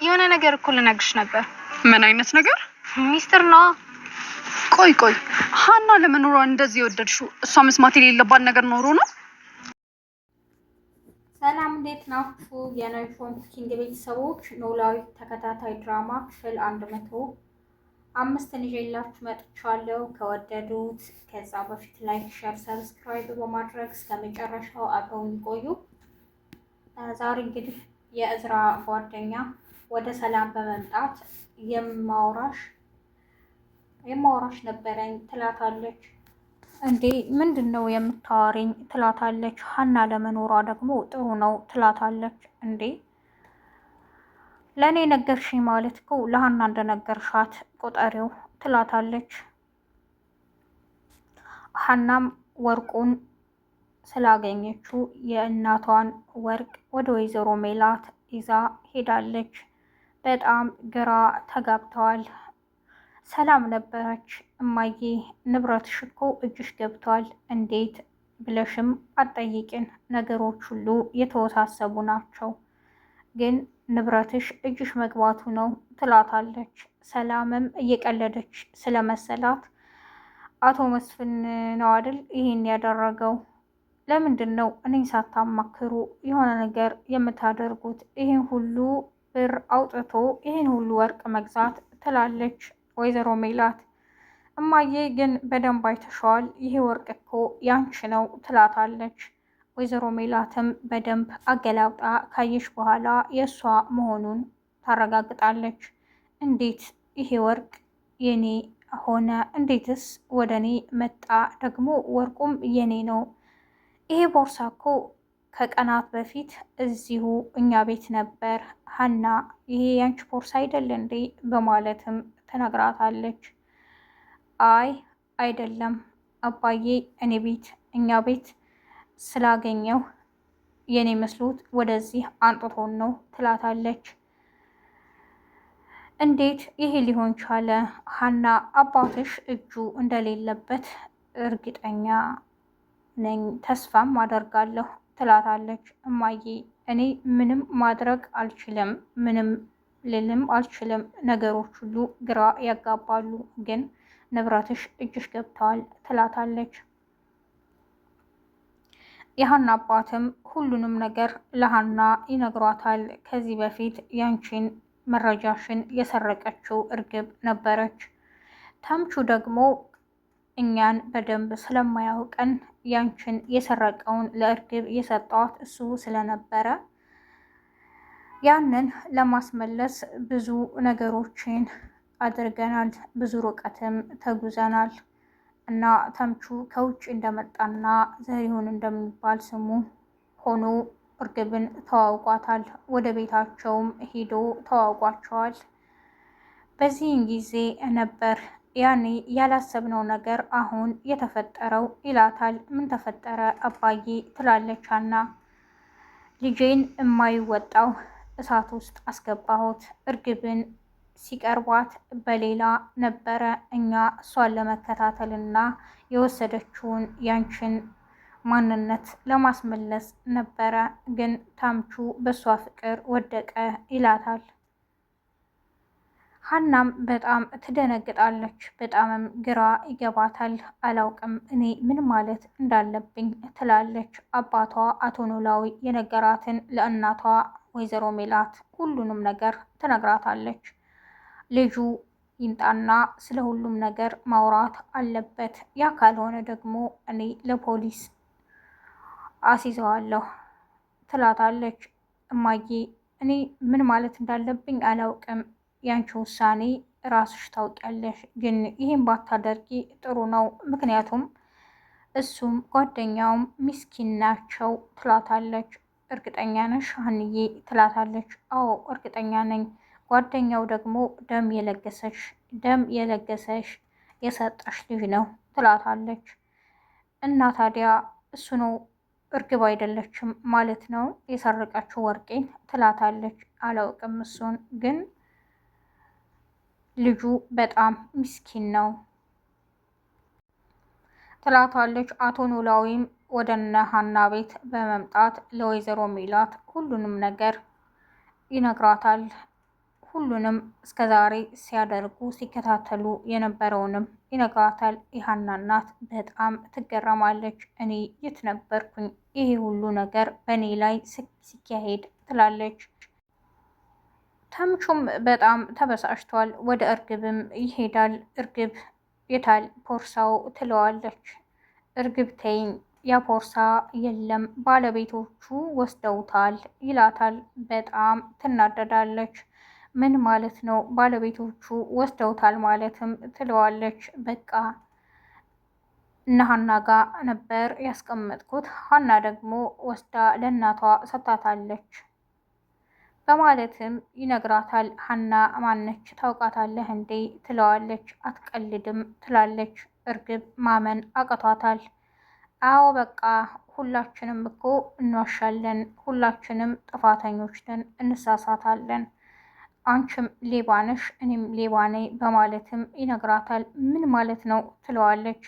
የሆነ ነገር እኮ ልነግርሽ ነበር። ምን አይነት ነገር? ሚስጥር ነው። ቆይ ሀና ለመኖሯ እንደዚህ የወደድሽው እሷ መስማት የሌለባት ነገር ኖሮ ነው? ሰላም እንዴት ናችሁ? የናይፎን ኩኪንግ ቤተሰቦች ኖላዊ ተከታታይ ድራማ ክፍል 105 ይዤላችሁ መጥቻለሁ። ከወደዱት ከዛ በፊት ላይክ፣ ሼር፣ ሰብስክራይብ በማድረግ እስከ መጨረሻው አብረውን ይቆዩ። ዛሬ እንግዲህ የእዝራ ጓደኛ ወደ ሰላም በመምጣት የማውራሽ ነበረኝ ትላታለች። እንዴ ምንድነው የምታወሪኝ? ትላታለች። ሀና ለመኖሯ ደግሞ ጥሩ ነው ትላታለች። እንዴ ለእኔ ነገርሽኝ ማለት እኮ ለሀና እንደነገርሻት ቆጠሪው ትላታለች። ሀናም ወርቁን ስላገኘችው የእናቷን ወርቅ ወደ ወይዘሮ ሜላት ይዛ ሄዳለች። በጣም ግራ ተጋብተዋል። ሰላም ነበረች። እማዬ ንብረትሽ እኮ እጅሽ ገብቷል፣ እንዴት ብለሽም አትጠይቂን፣ ነገሮች ሁሉ የተወሳሰቡ ናቸው፣ ግን ንብረትሽ እጅሽ መግባቱ ነው ትላታለች። ሰላምም እየቀለደች ስለመሰላት አቶ መስፍን ነው አይደል ይህን ያደረገው? ለምንድን ነው እኔን ሳታማክሩ የሆነ ነገር የምታደርጉት? ይህን ሁሉ ብር አውጥቶ ይህን ሁሉ ወርቅ መግዛት ትላለች ወይዘሮ ሜላት። እማዬ ግን በደንብ አይተሸዋል፣ ይሄ ወርቅ እኮ ያንቺ ነው ትላታለች። ወይዘሮ ሜላትም በደንብ አገላብጣ ካየሽ በኋላ የእሷ መሆኑን ታረጋግጣለች። እንዴት ይሄ ወርቅ የኔ ሆነ? እንዴትስ ወደ እኔ መጣ? ደግሞ ወርቁም የኔ ነው። ይሄ ቦርሳ እኮ ከቀናት በፊት እዚሁ እኛ ቤት ነበር። ሀና ይሄ ያንቺ ቦርሳ አይደል እንዴ? በማለትም ትነግራታለች። አይ አይደለም አባዬ፣ እኛ ቤት ስላገኘው የኔ መስሎት ወደዚህ አንጥቶን ነው ትላታለች። እንዴት ይሄ ሊሆን ቻለ? ሀና አባትሽ እጁ እንደሌለበት እርግጠኛ ነኝ፣ ተስፋም አደርጋለሁ ትላታለች። እማዬ እኔ ምንም ማድረግ አልችልም፣ ምንም ልልም አልችልም፣ ነገሮች ሁሉ ግራ ያጋባሉ፣ ግን ንብረትሽ እጅሽ ገብተዋል ትላታለች። የሀና አባትም ሁሉንም ነገር ለሀና ይነግሯታል። ከዚህ በፊት ያንቺን መረጃሽን የሰረቀችው እርግብ ነበረች። ተምቹ ደግሞ እኛን በደንብ ስለማያውቀን ያንቺን የሰረቀውን ለእርግብ የሰጧት እሱ ስለነበረ ያንን ለማስመለስ ብዙ ነገሮችን አድርገናል፣ ብዙ ርቀትም ተጉዘናል እና ተምቹ ከውጭ እንደመጣና ዘሪሁን እንደሚባል ስሙ ሆኖ እርግብን ተዋውቋታል። ወደ ቤታቸውም ሄዶ ተዋውቋቸዋል። በዚህን ጊዜ ነበር ያኔ ያላሰብነው ነገር አሁን የተፈጠረው ይላታል። ምን ተፈጠረ አባዬ ትላለች ሀና። ልጄን የማይወጣው እሳት ውስጥ አስገባሁት። እርግብን ሲቀርቧት በሌላ ነበረ። እኛ እሷን ለመከታተልና የወሰደችውን ያንቺን ማንነት ለማስመለስ ነበረ፣ ግን ታምቹ በእሷ ፍቅር ወደቀ ይላታል። ሀናም በጣም ትደነግጣለች፣ በጣምም ግራ ይገባታል። አላውቅም እኔ ምን ማለት እንዳለብኝ ትላለች። አባቷ አቶ ኖላዊ የነገራትን ለእናቷ ወይዘሮ ሜላት ሁሉንም ነገር ትነግራታለች። ልጁ ይምጣና ስለ ሁሉም ነገር ማውራት አለበት፣ ያ ካልሆነ ደግሞ እኔ ለፖሊስ አስይዘዋለሁ ትላታለች። እማዬ እኔ ምን ማለት እንዳለብኝ አላውቅም፣ ያንቺ ውሳኔ ራስሽ ታውቂያለሽ፣ ግን ይህን ባታደርጊ ጥሩ ነው፣ ምክንያቱም እሱም ጓደኛውም ምስኪን ናቸው ትላታለች። እርግጠኛ ነሽ ሀንዬ ትላታለች። አዎ እርግጠኛ ነኝ፣ ጓደኛው ደግሞ ደም የለገሰሽ የሰጠሽ ልጅ ነው ትላታለች። እና ታዲያ እሱ ነው እርግብ አይደለችም ማለት ነው የሰረቀችው ወርቄን ትላታለች። አላውቅም እሱን፣ ግን ልጁ በጣም ምስኪን ነው ትላታለች። አቶ ኖላዊም ወደ እነ ሀና ቤት በመምጣት ለወይዘሮ ሜላት ሁሉንም ነገር ይነግራታል። ሁሉንም እስከዛሬ ሲያደርጉ ሲከታተሉ የነበረውንም ይነግራታል። የሀና እናት በጣም ትገረማለች። እኔ የት ነበርኩኝ ይሄ ሁሉ ነገር በእኔ ላይ ሲካሄድ ትላለች። ተምቹም በጣም ተበሳጭቷል። ወደ እርግብም ይሄዳል። እርግብ የታል ፖርሳው ትለዋለች። እርግብ ተይኝ፣ ያ ፖርሳ የለም ባለቤቶቹ ወስደውታል ይላታል። በጣም ትናደዳለች። ምን ማለት ነው ባለቤቶቹ ወስደውታል ማለትም ትለዋለች። በቃ እነ ሀና ጋ ነበር ያስቀመጥኩት፣ ሀና ደግሞ ወስዳ ለእናቷ ሰጥታታለች በማለትም ይነግራታል። ሀና ማነች ታውቃታለህ እንዴ ትለዋለች። አትቀልድም ትላለች። እርግብ ማመን አቅቷታል። አዎ በቃ ሁላችንም እኮ እንዋሻለን፣ ሁላችንም ጥፋተኞች ነን፣ እንሳሳታለን፣ አንቺም ሌባ ነሽ እኔም ሌባ ነኝ በማለትም ይነግራታል። ምን ማለት ነው ትለዋለች።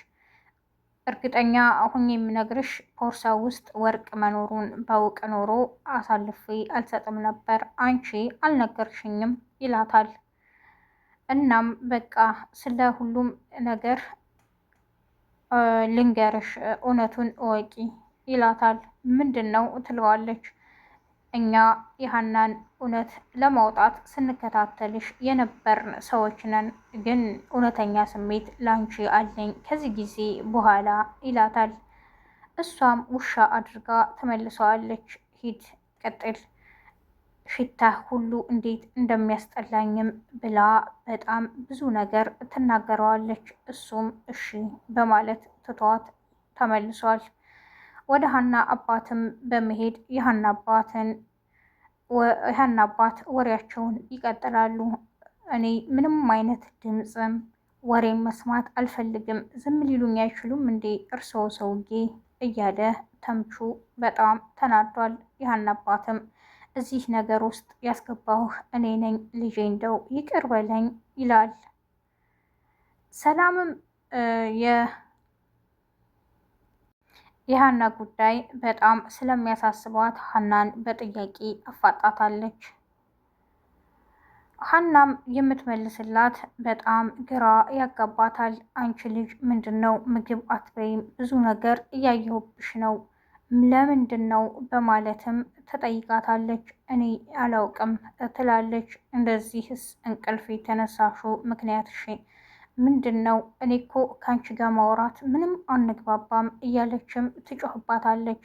እርግጠኛ አሁን የምነግርሽ ፖርሳ ውስጥ ወርቅ መኖሩን ባውቅ ኖሮ አሳልፌ አልሰጥም ነበር፣ አንቺ አልነገርሽኝም ይላታል። እናም በቃ ስለ ሁሉም ነገር ልንገርሽ፣ እውነቱን እወቂ ይላታል። ምንድን ነው ትለዋለች። እኛ የሀናን እውነት ለማውጣት ስንከታተልሽ የነበርን ሰዎች ነን፣ ግን እውነተኛ ስሜት ላንቺ አለኝ ከዚህ ጊዜ በኋላ ይላታል። እሷም ውሻ አድርጋ ትመልሰዋለች። ሂድ ቀጥል፣ ሽታ ሁሉ እንዴት እንደሚያስጠላኝም ብላ በጣም ብዙ ነገር ትናገረዋለች። እሱም እሺ በማለት ትቷት ተመልሷል። ወደ ሀና አባትም በመሄድ የሀና አባት ወሬያቸውን ይቀጥላሉ። እኔ ምንም አይነት ድምፅም ወሬም መስማት አልፈልግም፣ ዝም ሊሉኝ አይችሉም እንዴ እርስዎ ሰውዬ እያለ ተምቹ በጣም ተናዷል። የሀና አባትም እዚህ ነገር ውስጥ ያስገባሁህ እኔ ነኝ ልጄ፣ እንደው ይቅር በለኝ ይላል። ሰላምም የሀና ጉዳይ በጣም ስለሚያሳስባት ሀናን በጥያቄ አፋጣታለች። ሀናም የምትመልስላት በጣም ግራ ያጋባታል። አንቺ ልጅ ምንድን ነው ምግብ አትበይም? ብዙ ነገር እያየሁብሽ ነው፣ ለምንድን ነው በማለትም ተጠይቃታለች። እኔ አላውቅም ትላለች። እንደዚህስ እንቅልፍ የተነሳሹ ምክንያትሽ ምንድን ነው? እኔ እኮ ከአንቺ ጋር ማውራት ምንም አንግባባም እያለችም ትጮህባታለች።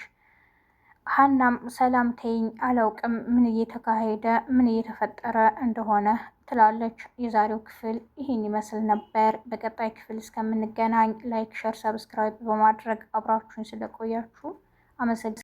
ሀናም ሰላም ተይኝ፣ አላውቅም ምን እየተካሄደ ምን እየተፈጠረ እንደሆነ ትላለች። የዛሬው ክፍል ይህን ይመስል ነበር። በቀጣይ ክፍል እስከምንገናኝ ላይክ፣ ሸር፣ ሰብስክራይብ በማድረግ አብራችሁን ስለቆያችሁ አመሰግናለሁ።